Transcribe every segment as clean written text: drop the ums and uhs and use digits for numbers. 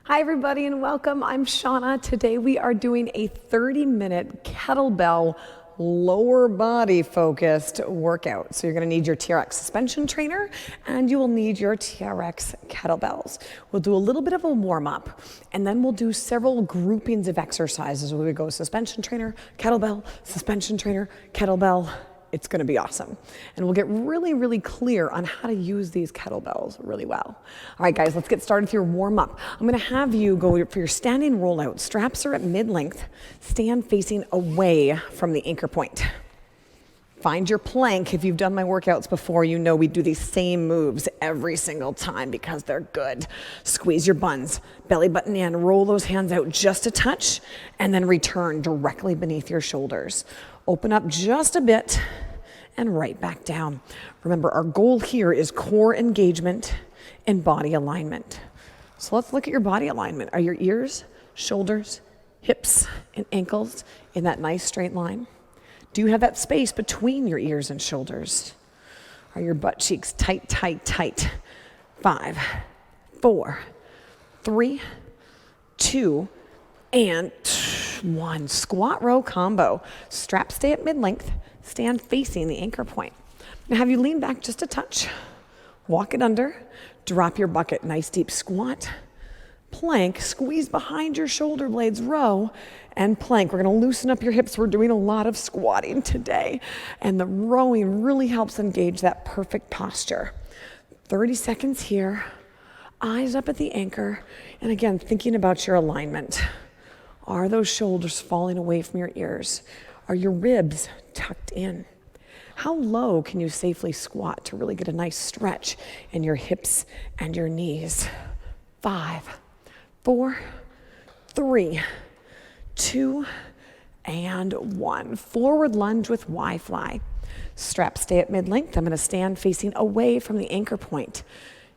Hi everybody and welcome. I'm Shana. Today we are doing a 30-minute kettlebell lower body focused workout. So you're going to need your TRX suspension trainer and you will need your TRX kettlebells. We'll do a little bit of a warm up and then we'll do several groupings of exercises where we go suspension trainer, kettlebell, suspension trainer, kettlebell. It's going to be awesome. And we'll get really, really clear on how to use these kettlebells really well. All right, guys, let's get started with your warm up. I'm going to have you go for your standing rollout. Straps are at mid-length. Stand facing away from the anchor point. Find your plank. If you've done my workouts before, you know we do these same moves every single time because they're good. Squeeze your buns, belly button in, roll those hands out just a touch, and then return directly beneath your shoulders. Open up just a bit and right back down. Remember, our goal here is core engagement and body alignment. So let's look at your body alignment. Are your ears, shoulders, hips, and ankles in that nice straight line? Do you have that space between your ears and shoulders? Are your butt cheeks tight, tight, tight? 5, 4, 3, 2, and 1. Squat row combo. Straps stay at mid-length. Stand facing the anchor point. Now have you lean back just a touch. Walk it under. Drop your bucket. Nice deep squat. Plank. Squeeze behind your shoulder blades. Row and plank. We're going to loosen up your hips. We're doing a lot of squatting today. And the rowing really helps engage that perfect posture. 30 seconds here. Eyes up at the anchor. And again, thinking about your alignment. Are those shoulders falling away from your ears? Are your ribs tucked in? How low can you safely squat to really get a nice stretch in your hips and your knees? 5, 4, 3, 2, and 1. Forward lunge with Y-fly. Straps stay at mid-length. I'm going to stand facing away from the anchor point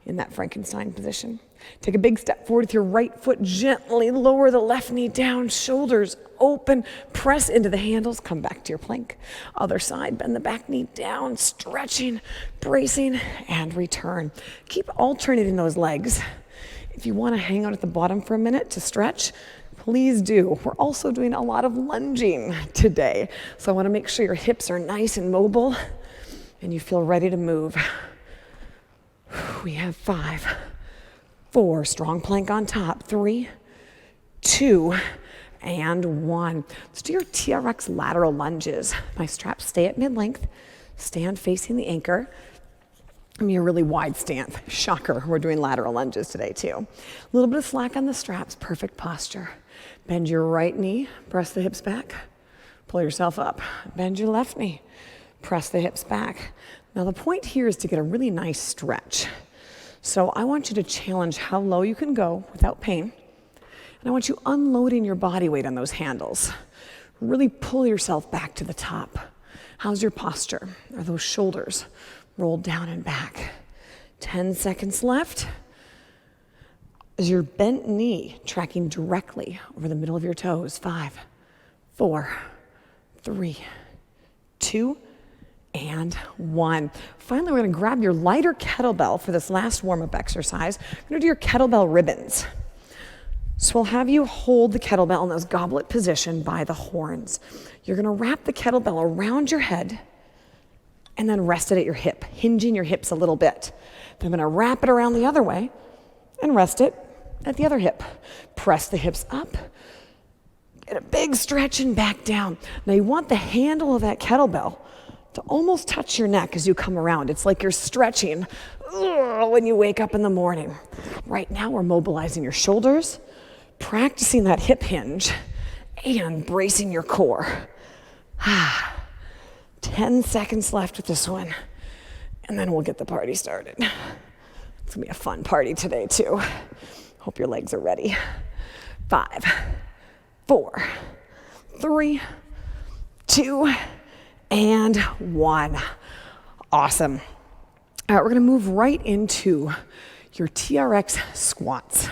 in that Frankenstein position. Take a big step forward with your right foot. Gently lower the left knee down, shoulders open, press into the handles, come back to your plank. Other side, bend the back knee down, stretching, bracing, and return. Keep alternating those legs. If you want to hang out at the bottom for a minute to stretch, please do. We're also doing a lot of lunging today. So I want to make sure your hips are nice and mobile and you feel ready to move. We have 5, 4, strong plank on top, 3, 2, and 1. Let's do your TRX lateral lunges. My straps stay at mid-length, stand facing the anchor. Give me a really wide stance. Shocker, we're doing lateral lunges today too. A little bit of slack on the straps, perfect posture. Bend your right knee, press the hips back, pull yourself up. Bend your left knee, press the hips back. Now the point here is to get a really nice stretch. So I want you to challenge how low you can go without pain. And I want you unloading your body weight on those handles. Really pull yourself back to the top. How's your posture? Are those shoulders rolled down and back? 10 seconds left. Is your bent knee tracking directly over the middle of your toes? 5, 4, 3, 2, and 1. Finally, we're going to grab your lighter kettlebell for this last warm-up exercise. We're going to do your kettlebell ribbons. So we'll have you hold the kettlebell in this goblet position by the horns. You're going to wrap the kettlebell around your head and then rest it at your hip, hinging your hips a little bit. Then I'm going to wrap it around the other way and rest it at the other hip. Press the hips up. Get a big stretch and back down. Now you want the handle of that kettlebell to almost touch your neck as you come around. It's like you're stretching when you wake up in the morning. Right now we're mobilizing your shoulders, practicing that hip hinge, and bracing your core. 10 seconds left with this one, and then we'll get the party started. It's gonna be a fun party today too. Hope your legs are ready. 5, 4, 3, 2, and 1. Awesome. All right, we're gonna move right into your TRX squats.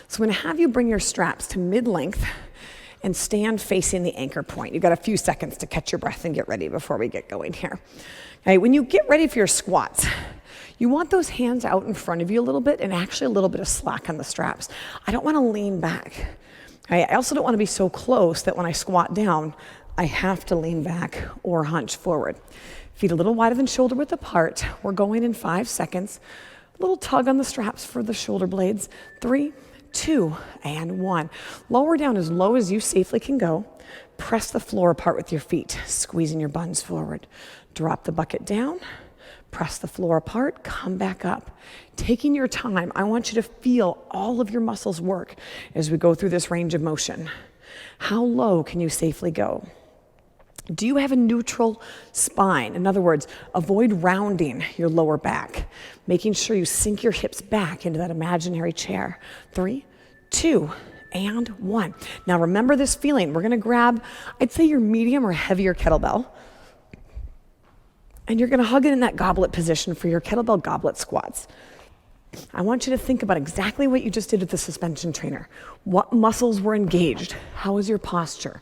So I'm gonna have you bring your straps to mid-length and stand facing the anchor point. You've got a few seconds to catch your breath and get ready before we get going here. Okay, when you get ready for your squats, You want those hands out in front of you a little bit and actually a little bit of slack on the straps. I don't want to lean back. I also don't want to be so close that when I squat down, I have to lean back or hunch forward. Feet a little wider than shoulder width apart. We're going in 5 seconds. A little tug on the straps for the shoulder blades. 3, 2, and 1. Lower down as low as you safely can go. Press the floor apart with your feet, squeezing your buns forward. Drop the bucket down. Press the floor apart, come back up. Taking your time, I want you to feel all of your muscles work as we go through this range of motion. How low can you safely go? Do you have a neutral spine? In other words, avoid rounding your lower back, making sure you sink your hips back into that imaginary chair. 3, 2, and 1. Now remember this feeling. We're gonna grab, I'd say your medium or heavier kettlebell, and you're gonna hug it in that goblet position for your kettlebell goblet squats. I want you to think about exactly what you just did with the suspension trainer. What muscles were engaged? How was your posture?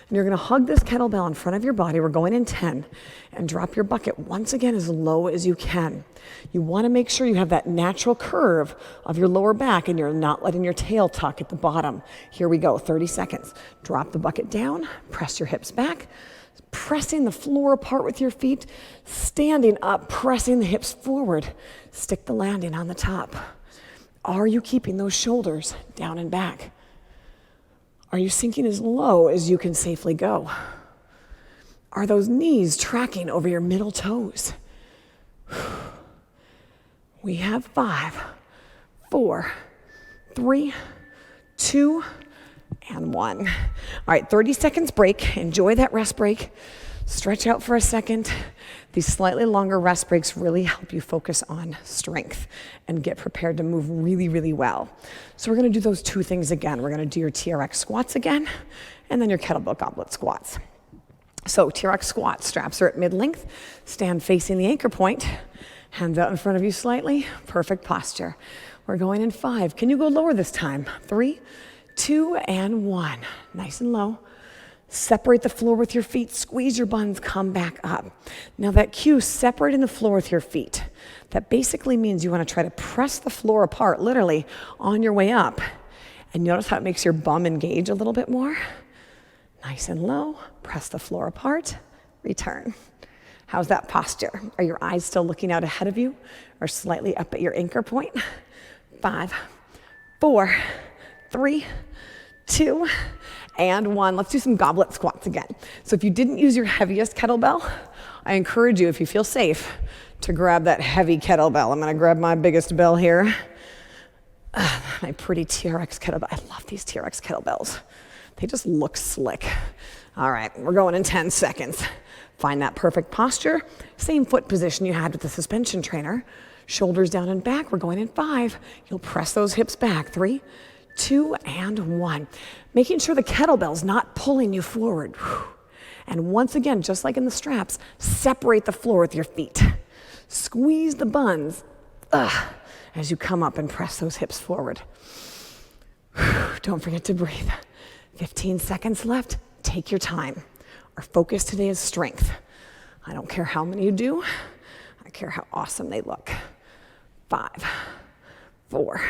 And you're gonna hug this kettlebell in front of your body. We're going in 10, and drop your bucket once again as low as you can. You wanna make sure you have that natural curve of your lower back and you're not letting your tail tuck at the bottom. Here we go, 30 seconds. Drop the bucket down, press your hips back, pressing the floor apart with your feet, standing up, pressing the hips forward. Stick the landing on the top. Are you keeping those shoulders down and back? Are you sinking as low as you can safely go? Are those knees tracking over your middle toes? We have 5, 4, 3, 2, and 1. All right, 30 seconds break. Enjoy that rest break. Stretch out for a second. These slightly longer rest breaks really help you focus on strength and get prepared to move really, really well. So we're gonna do those 2 things again. We're gonna do your TRX squats again, and then your kettlebell goblet squats. So TRX squats, straps are at mid-length. Stand facing the anchor point. Hands out in front of you slightly. Perfect posture. We're going in 5. Can you go lower this time? 3, 2, and 1. Nice and low. Separate the floor with your feet. Squeeze your buns, come back up. Now that cue, separating the floor with your feet. That basically means you want to try to press the floor apart, literally, on your way up. And notice how it makes your bum engage a little bit more. Nice and low. Press the floor apart. Return. How's that posture? Are your eyes still looking out ahead of you or slightly up at your anchor point? 5, 4, 3, 2, and 1. Let's do some goblet squats again. So if you didn't use your heaviest kettlebell, I encourage you, if you feel safe, to grab that heavy kettlebell. I'm gonna grab my biggest bell here. My pretty TRX kettlebell. I love these TRX kettlebells. They just look slick. All right, we're going in 10 seconds. Find that perfect posture. Same foot position you had with the suspension trainer. Shoulders down and back. We're going in 5. You'll press those hips back. 3, 2, and 1. Making sure the kettlebell's not pulling you forward. And once again, just like in the straps, separate the floor with your feet. Squeeze the buns as you come up and press those hips forward. Don't forget to breathe. 15 seconds left. Take your time. Our focus today is strength. I don't care how many you do. I care how awesome they look. 5, 4,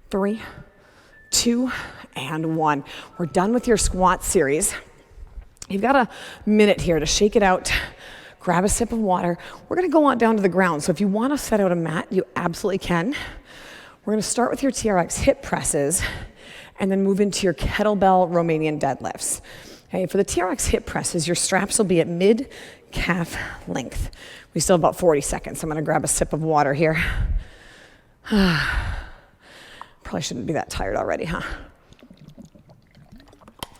3, 2, and 1. We're done with your squat series. You've got a minute here to shake it out, grab a sip of water. We're gonna go on down to the ground. So if you wanna set out a mat, you absolutely can. We're gonna start with your TRX hip presses and then move into your kettlebell Romanian deadlifts. Okay, for the TRX hip presses, your straps will be at mid-calf length. We still have about 40 seconds. I'm gonna grab a sip of water here. Probably shouldn't be that tired already, huh?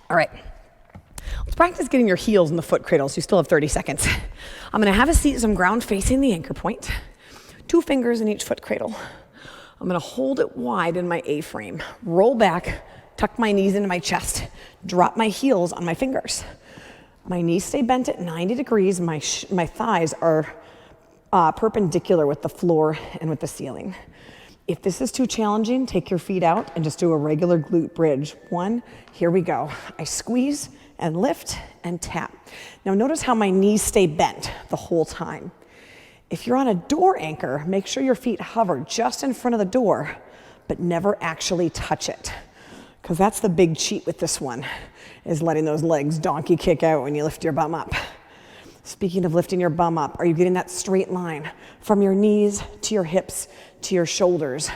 All right, let's practice getting your heels in the foot cradles. You still have 30 seconds. I'm gonna have a seat as I'm ground facing the anchor point. 2 fingers in each foot cradle. I'm gonna hold it wide in my A-frame. Roll back, tuck my knees into my chest, drop my heels on my fingers. My knees stay bent at 90 degrees. My thighs are perpendicular with the floor and with the ceiling. If this is too challenging, take your feet out and just do a regular glute bridge. 1, here we go. I squeeze and lift and tap. Now notice how my knees stay bent the whole time. If you're on a door anchor, make sure your feet hover just in front of the door, but never actually touch it. Because that's the big cheat with this one, is letting those legs donkey kick out when you lift your bum up. Speaking of lifting your bum up, are you getting that straight line from your knees to your hips to your shoulders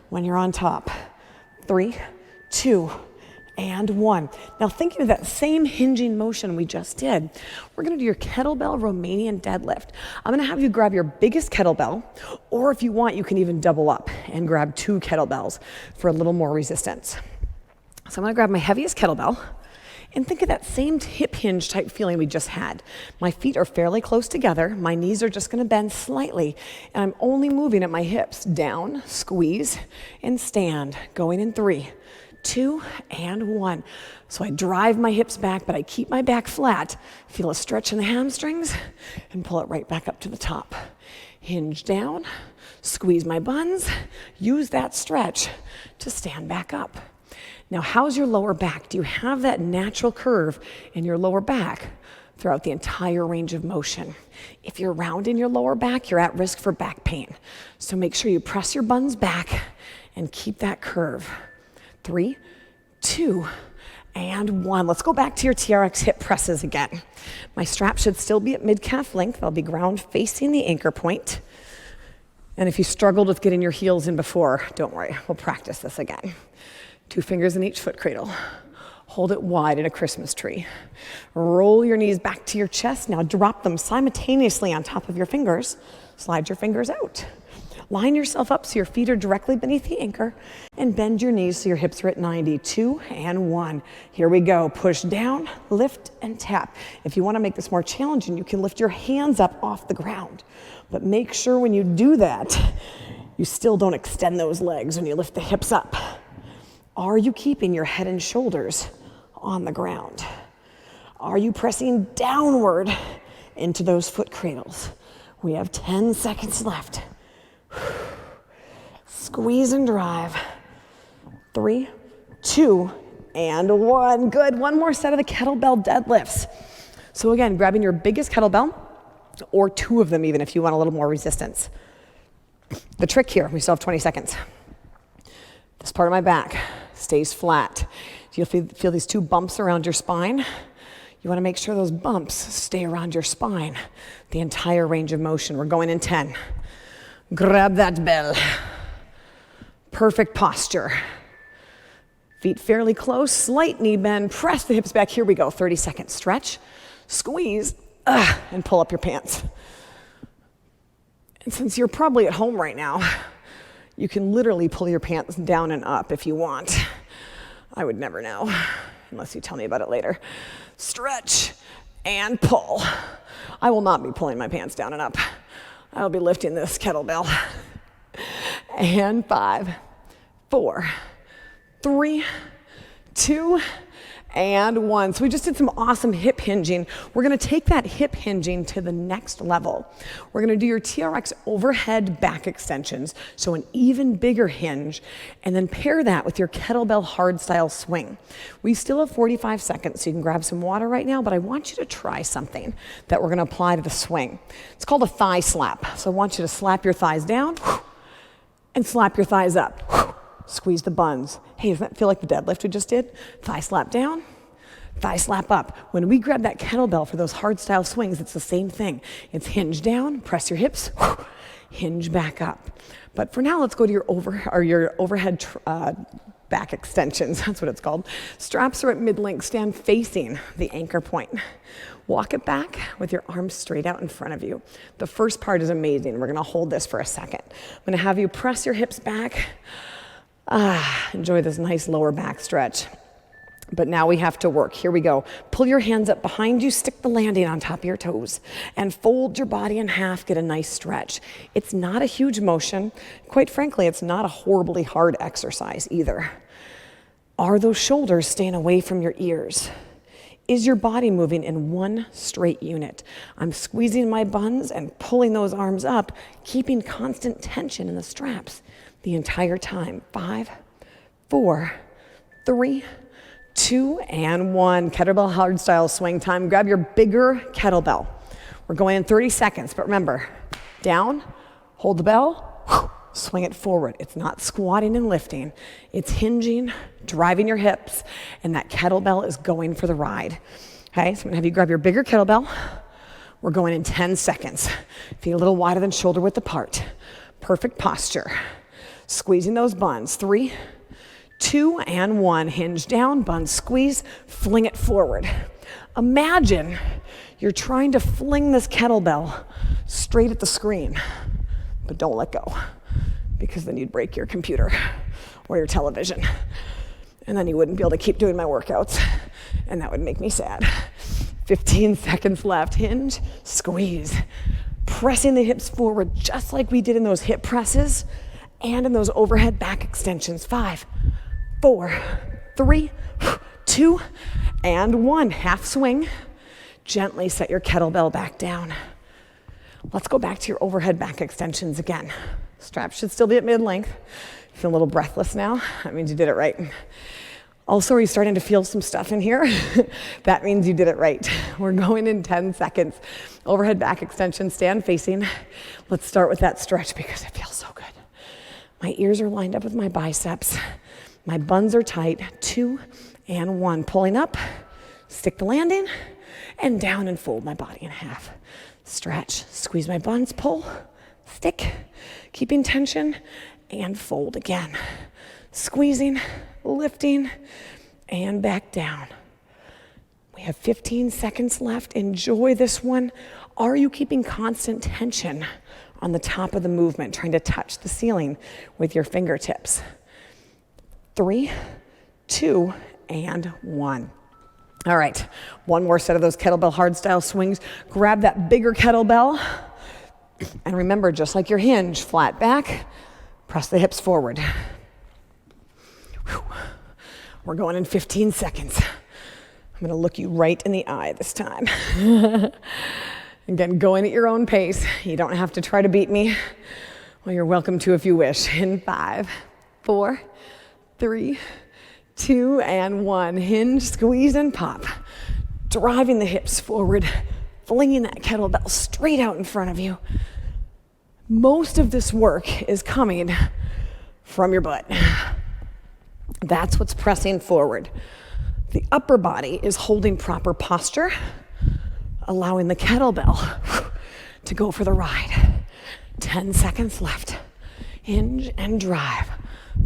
when you're on top? 3, 2, and 1. Now thinking of that same hinging motion we just did, we're gonna do your kettlebell Romanian deadlift. I'm gonna have you grab your biggest kettlebell, or if you want, you can even double up and grab 2 kettlebells for a little more resistance. So I'm gonna grab my heaviest kettlebell, and think of that same hip hinge type feeling we just had. My feet are fairly close together, my knees are just gonna bend slightly, and I'm only moving at my hips. Down, squeeze, and stand. Going in 3, 2, and 1. So I drive my hips back, but I keep my back flat. Feel a stretch in the hamstrings, and pull it right back up to the top. Hinge down, squeeze my buns, use that stretch to stand back up. Now, how's your lower back? Do you have that natural curve in your lower back throughout the entire range of motion? If you're round in your lower back, you're at risk for back pain. So make sure you press your buns back and keep that curve. 3, 2, and 1. Let's go back to your TRX hip presses again. My strap should still be at mid-calf length. I'll be ground facing the anchor point. And if you struggled with getting your heels in before, don't worry, we'll practice this again. 2 fingers in each foot cradle. Hold it wide in a Christmas tree. Roll your knees back to your chest. Now drop them simultaneously on top of your fingers. Slide your fingers out. Line yourself up so your feet are directly beneath the anchor, and bend your knees so your hips are at 90. 2 and 1. Here we go. Push down, lift, and tap. If you want to make this more challenging, you can lift your hands up off the ground. But make sure when you do that, you still don't extend those legs when you lift the hips up. Are you keeping your head and shoulders on the ground? Are you pressing downward into those foot cradles? We have 10 seconds left. Squeeze and drive. 3, 2, and 1. Good. One more set of the kettlebell deadlifts. So again, grabbing your biggest kettlebell, or 2 of them even if you want a little more resistance. The trick here, we still have 20 seconds. This part of my back stays flat. You'll feel these 2 bumps around your spine. You want to make sure those bumps stay around your spine the entire range of motion. We're going in 10. Grab that bell. Perfect posture. Feet fairly close, slight knee bend, press the hips back. Here we go, 30 seconds. Stretch, squeeze, and pull up your pants. And since you're probably at home right now, you can literally pull your pants down and up if you want. I would never know, unless you tell me about it later. Stretch and pull. I will not be pulling my pants down and up. I'll be lifting this kettlebell. And 5, 4, 3, 2, and 1. So we just did some awesome hip hinging. We're gonna take that hip hinging to the next level. We're gonna do your TRX overhead back extensions, so an even bigger hinge, and then pair that with your kettlebell hard style swing. We still have 45 seconds, so you can grab some water right now, but I want you to try something that we're gonna apply to the swing. It's called a thigh slap. So I want you to slap your thighs down and slap your thighs up. Squeeze the buns. Hey, doesn't that feel like the deadlift we just did? Thigh slap down, thigh slap up. When we grab that kettlebell for those hard style swings, it's the same thing. It's hinge down, press your hips, hinge back up. But for now, let's go to your overhead back extensions. That's what it's called. Straps are at mid-length. Stand facing the anchor point. Walk it back with your arms straight out in front of you. The first part is amazing. We're gonna hold this for a second. I'm gonna have you press your hips back. Enjoy this nice lower back stretch. But now we have to work. Here we go. Pull your hands up behind you, stick the landing on top of your toes, and fold your body in half, get a nice stretch. It's not a huge motion. Quite frankly, it's not a horribly hard exercise either. Are those shoulders staying away from your ears? Is your body moving in one straight unit? I'm squeezing my buns and pulling those arms up, keeping constant tension in the straps the entire time. 5, 4, 3, 2, and 1. Kettlebell hardstyle swing time. Grab your bigger kettlebell. We're going in 30 seconds, but remember, Down, hold the bell, swing it forward. It's not squatting and lifting. It's hinging, driving your hips, and that kettlebell is going for the ride. Okay, so I'm gonna have you grab your bigger kettlebell. We're going in 10 seconds. Feet a little wider than shoulder width apart. Perfect posture. Squeezing those buns. 3, 2, and 1. Hinge down, bun squeeze, fling it forward. Imagine you're trying to fling this kettlebell straight at the screen, but don't let go, because then you'd break your computer or your television, and then you wouldn't be able to keep doing my workouts, and that would make me sad. 15 seconds left. Hinge, squeeze. Pressing the hips forward just like we did in those hip presses and in those overhead back extensions. 5, 4, 3, 2, and 1. Half swing. Gently set your kettlebell back down. Let's go back to your overhead back extensions again. Straps should still be at mid-length. Feel a little breathless now. That means you did it right. Also, are you starting to feel some stuff in here? That means you did it right. We're going in 10 seconds. Overhead back extension, stand facing. Let's start with that stretch because it feels so good. My ears are lined up with my biceps. My buns are tight. 2 and 1. Pulling up, stick the landing, and down and fold my body in half. Stretch, squeeze my buns, pull, stick, keeping tension, and fold again. Squeezing, lifting, and back down. We have 15 seconds left. Enjoy this one. Are you keeping constant tension on the top of the movement, trying to touch the ceiling with your fingertips? 3, 2, and 1. All right, one more set of those kettlebell hardstyle swings. Grab that bigger kettlebell. And remember, just like your hinge, flat back, press the hips forward. Whew. We're going in 15 seconds. I'm gonna look you right in the eye this time. Again, going at your own pace. You don't have to try to beat me. Well, you're welcome to if you wish. In 5, 4, 3, 2, and 1. Hinge, squeeze, and pop. Driving the hips forward, flinging that kettlebell straight out in front of you. Most of this work is coming from your butt. That's what's pressing forward. The upper body is holding proper posture, allowing the kettlebell to go for the ride. 10 seconds left. Hinge and drive.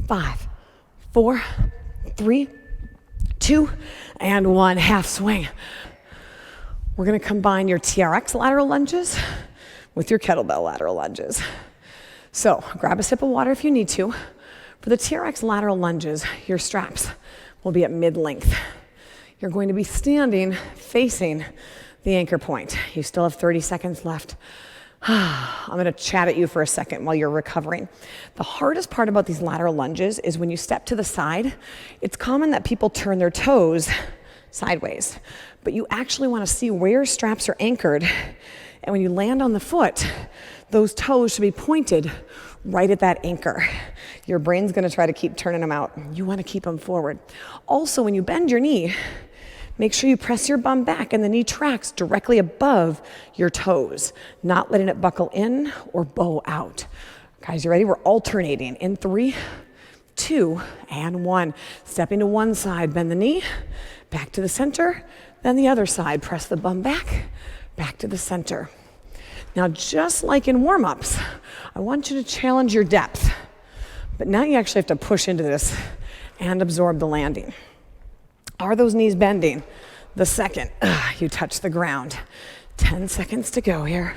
5, 4, 3, 2, and 1. Half swing. We're gonna combine your TRX lateral lunges with your kettlebell lateral lunges. So grab a sip of water if you need to. For the TRX lateral lunges, your straps will be at mid-length. You're going to be standing facing the anchor point. You still have 30 seconds left. I'm gonna chat at you for a second while you're recovering. The hardest part about these lateral lunges is when you step to the side, it's common that people turn their toes sideways, but you actually wanna see where your straps are anchored, and when you land on the foot, those toes should be pointed right at that anchor. Your brain's gonna try to keep turning them out. You wanna keep them forward. Also, when you bend your knee, make sure you press your bum back and the knee tracks directly above your toes, not letting it buckle in or bow out. Guys, you ready? We're alternating in 3, 2, and 1. Stepping to one side, bend the knee, back to the center, then the other side. Press the bum back, back to the center. Now, just like in warm-ups, I want you to challenge your depth, but now you actually have to push into this and absorb the landing. Are those knees bending the second you touch the ground? 10 seconds to go here.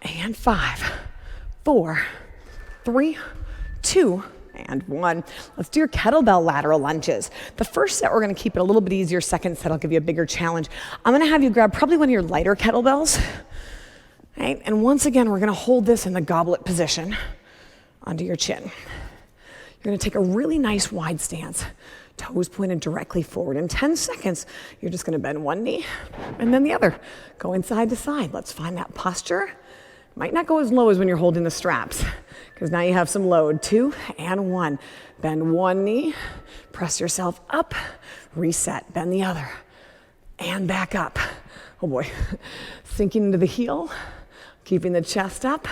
And 5, 4, 3, 2, and 1. Let's do your kettlebell lateral lunges. The first set, we're gonna keep it a little bit easier. Second set, I'll give you a bigger challenge. I'm gonna have you grab probably one of your lighter kettlebells. Right? And once again, we're gonna hold this in the goblet position under your chin. You're gonna take a really nice wide stance, toes pointed directly forward. In 10 seconds, you're just gonna bend one knee and then the other, going side to side. Let's find that posture. Might not go as low as when you're holding the straps, because now you have some load. 2 and 1. Bend one knee, press yourself up, reset, bend the other, and back up. Oh boy, sinking into the heel Keeping the chest up,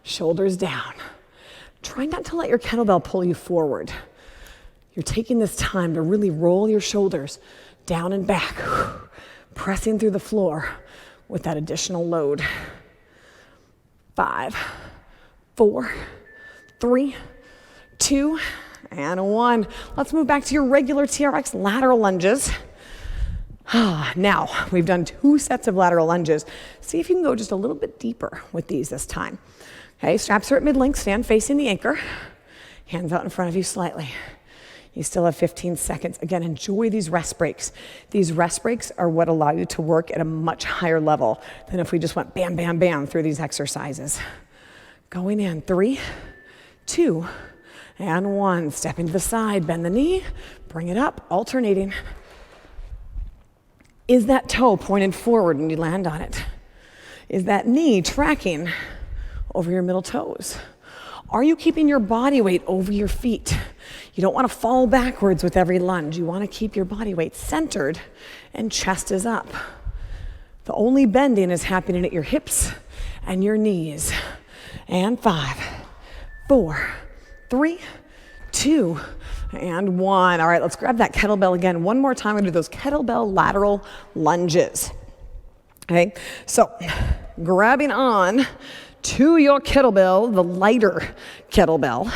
shoulders down. Try not to let your kettlebell pull you forward. You're taking this time to really roll your shoulders down and back, pressing through the floor with that additional load. 5, 4, 3, 2, and 1. Let's move back to your regular TRX lateral lunges. Now, we've done 2 sets of lateral lunges. See if you can go just a little bit deeper with these this time. Okay, straps are at mid-length, stand facing the anchor. Hands out in front of you slightly. You still have 15 seconds. Again, enjoy these rest breaks. These rest breaks are what allow you to work at a much higher level than if we just went bam, bam, bam through these exercises. Going in, 3, 2, and 1. Stepping to the side, bend the knee, bring it up, alternating. Is that toe pointed forward when you land on it? Is that knee tracking over your middle toes? Are you keeping your body weight over your feet? You don't want to fall backwards with every lunge. You want to keep your body weight centered and chest is up. The only bending is happening at your hips and your knees. And 5, 4, 3, 2, and 1. All right, let's grab that kettlebell again. One more time, we're gonna do those kettlebell lateral lunges. Okay, so grabbing on to your kettlebell, the lighter kettlebell,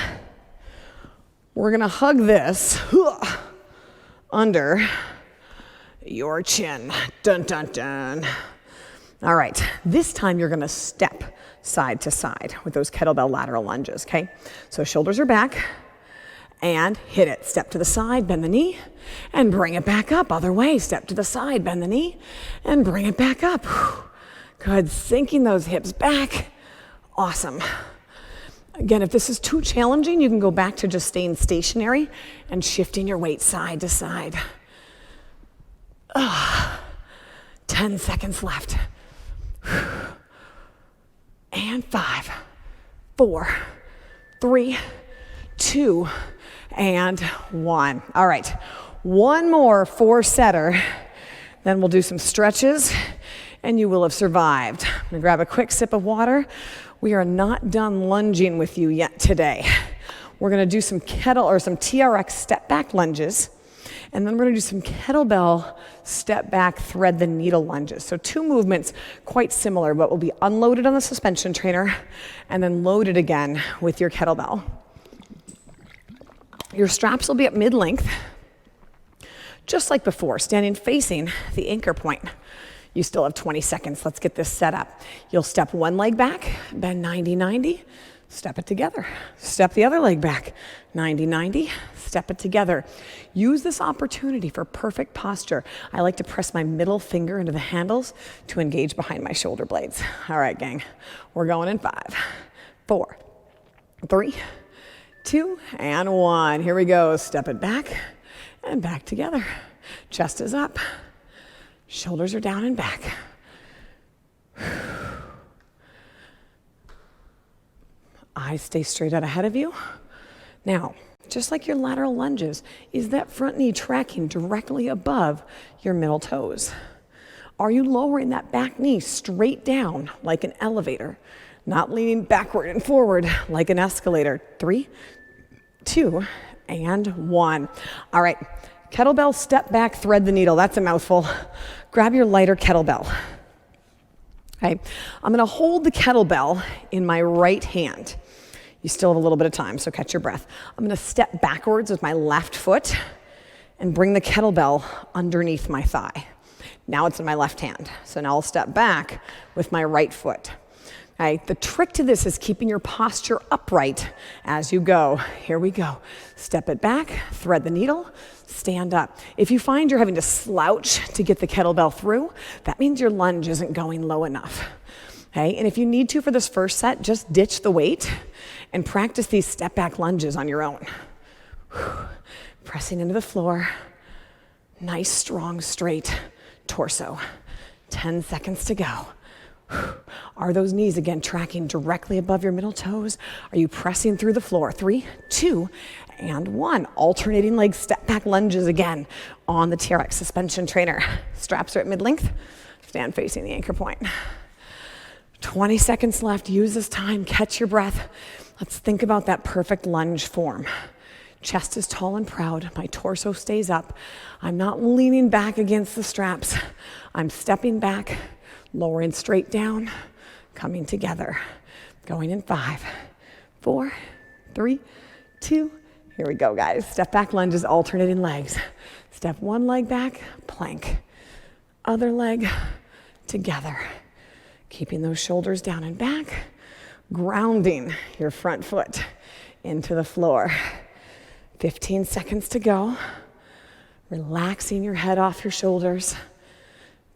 we're gonna hug this under your chin. Dun, dun, dun. All right, this time you're gonna step side to side with those kettlebell lateral lunges, okay? So shoulders are back and hit it. Step to the side, bend the knee, and bring it back up. Other way, step to the side, bend the knee, and bring it back up. Good, sinking those hips back. Awesome. Again, if this is too challenging, you can go back to just staying stationary and shifting your weight side to side. 10 seconds left. And 5, 4, 3, 2, and 1. All right, one more 4-setter, then we'll do some stretches, and you will have survived. I'm gonna grab a quick sip of water. We are not done lunging with you yet today. We're gonna do some TRX step back lunges, and then we're gonna do some kettlebell step back thread the needle lunges. So 2 movements quite similar, but will be unloaded on the suspension trainer and then loaded again with your kettlebell. Your straps will be at mid-length, just like before, standing facing the anchor point. You still have 20 seconds. Let's get this set up. You'll step one leg back, bend 90-90, step it together. Step the other leg back, 90-90, step it together. Use this opportunity for perfect posture. I like to press my middle finger into the handles to engage behind my shoulder blades. All right, gang, we're going in 5, 4, 3, 2, and 1. Here we go. Step it back and back together. Chest is up. Shoulders are down and back. Eyes stay straight out ahead of you. Now, just like your lateral lunges, is that front knee tracking directly above your middle toes? Are you lowering that back knee straight down like an elevator, not leaning backward and forward like an escalator? 3, 2, and 1. All right, kettlebell step back, thread the needle. That's a mouthful. Grab your lighter kettlebell. Okay, I'm gonna hold the kettlebell in my right hand. You still have a little bit of time, so catch your breath. I'm gonna step backwards with my left foot and bring the kettlebell underneath my thigh. Now it's in my left hand. So now I'll step back with my right foot. Okay, the trick to this is keeping your posture upright as you go. Here we go. Step it back, thread the needle, stand up. If you find you're having to slouch to get the kettlebell through, that means your lunge isn't going low enough. Okay, and if you need to for this first set, just ditch the weight and practice these step back lunges on your own. Pressing into the floor. Nice, strong, straight torso. 10 seconds to go. Are those knees again tracking directly above your middle toes? Are you pressing through the floor? 3, 2, and 1. Alternating leg step back lunges again on the TRX suspension trainer. Straps are at mid-length. Stand facing the anchor point. 20 seconds left. Use this time, catch your breath. Let's think about that perfect lunge form. Chest is tall and proud. My torso stays up. I'm not leaning back against the straps. I'm stepping back, lowering straight down, coming together. Going in 5, 4, 3, 2. Here we go, guys. Step back lunges, alternating legs. Step one leg back, plank. Other leg together. Keeping those shoulders down and back. Grounding your front foot into the floor. 15 seconds to go. Relaxing your head off your shoulders.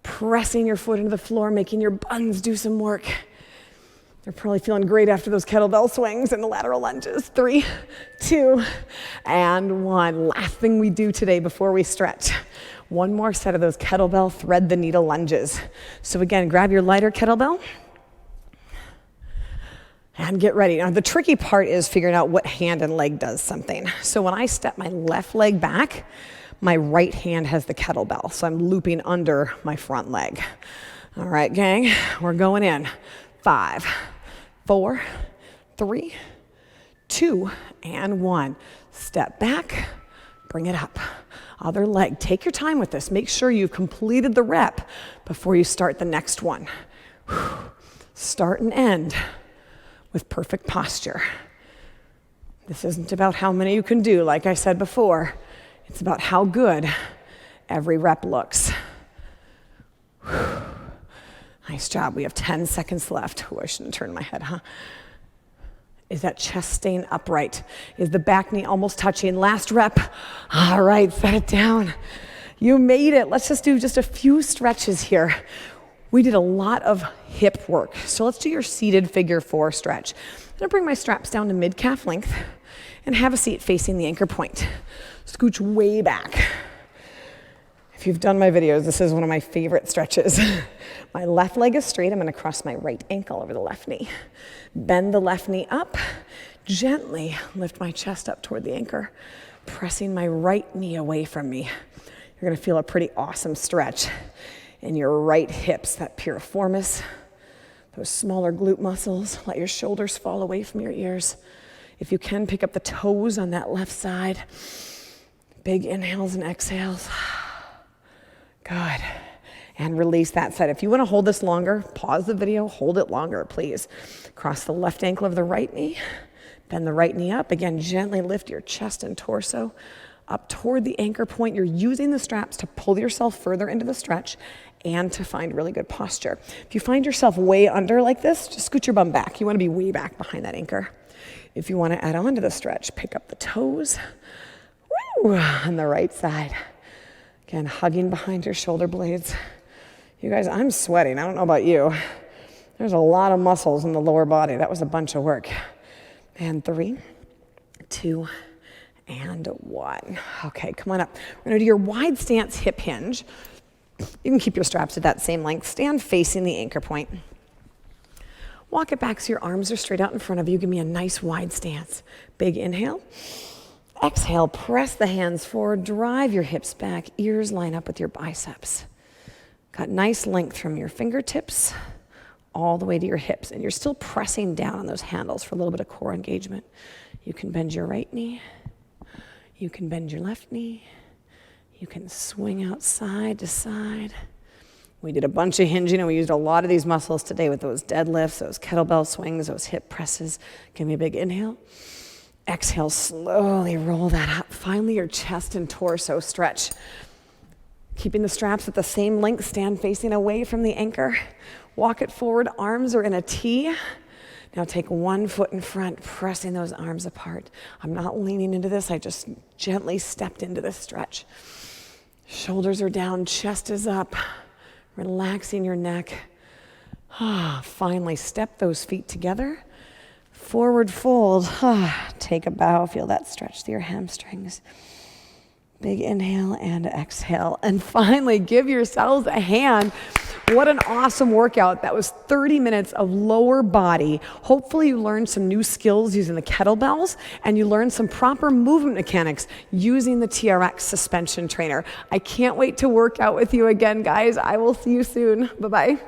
Pressing your foot into the floor, making your buns do some work. They're probably feeling great after those kettlebell swings and the lateral lunges. 3, 2, and 1. Last thing we do today before we stretch. One more set of those kettlebell thread the needle lunges. So again, grab your lighter kettlebell and get ready. Now the tricky part is figuring out what hand and leg does something. So when I step my left leg back, my right hand has the kettlebell. So I'm looping under my front leg. All right, gang, we're going in. 5, 4, 3, 2, and 1. Step back, bring it up. Other leg. Take your time with this. Make sure you've completed the rep before you start the next one. Start and end with perfect posture. This isn't about how many you can do, like I said before. It's about how good every rep looks. Nice job. We have 10 seconds left. Oh, I shouldn't turn my head, huh? Is that chest staying upright? Is the back knee almost touching? Last rep. All right, set it down. You made it. Let's just do just a few stretches here. We did a lot of hip work. So let's do your seated figure 4 stretch. I'm gonna bring my straps down to mid-calf length and have a seat facing the anchor point. Scooch way back. If you've done my videos, this is one of my favorite stretches. My left leg is straight. I'm gonna cross my right ankle over the left knee. Bend the left knee up. Gently lift my chest up toward the anchor, pressing my right knee away from me. You're gonna feel a pretty awesome stretch in your right hips, that piriformis, those smaller glute muscles. Let your shoulders fall away from your ears. If you can, pick up the toes on that left side. Big inhales and exhales. Good. And release that side. If you want to hold this longer, pause the video, hold it longer, please. Cross the left ankle over the right knee. Bend the right knee up. Again, gently lift your chest and torso up toward the anchor point. You're using the straps to pull yourself further into the stretch and to find really good posture. If you find yourself way under like this, just scoot your bum back. You want to be way back behind that anchor. If you want to add on to the stretch, pick up the toes. Woo, on the right side. Again, hugging behind your shoulder blades. You guys, I'm sweating. I don't know about you. There's a lot of muscles in the lower body. That was a bunch of work. And 3, 2, and 1. Okay, come on up. We're gonna do your wide stance hip hinge. You can keep your straps at that same length. Stand facing the anchor point. Walk it back so your arms are straight out in front of you. Give me a nice wide stance. Big inhale. Exhale, press the hands forward, drive your hips back, ears line up with your biceps. Got nice length from your fingertips all the way to your hips, and you're still pressing down on those handles for a little bit of core engagement. You can bend your right knee, you can bend your left knee, you can swing out side to side. We did a bunch of hinging, and we used a lot of these muscles today with those deadlifts, those kettlebell swings, those hip presses. Give me a big inhale. Exhale, slowly roll that up. Finally, your chest and torso stretch. Keeping the straps at the same length, stand facing away from the anchor. Walk it forward, arms are in a T. Now take one foot in front, pressing those arms apart. I'm not leaning into this, I just gently stepped into this stretch. Shoulders are down, chest is up, relaxing your neck. Finally, step those feet together. Forward fold, take a bow, feel that stretch through your hamstrings. Big inhale and exhale. And finally, give yourselves a hand. What an awesome workout. That was 30 minutes of lower body. Hopefully you learned some new skills using the kettlebells, and you learned some proper movement mechanics using the TRX suspension trainer. I can't wait to work out with you again, guys. I will see you soon. Bye-bye.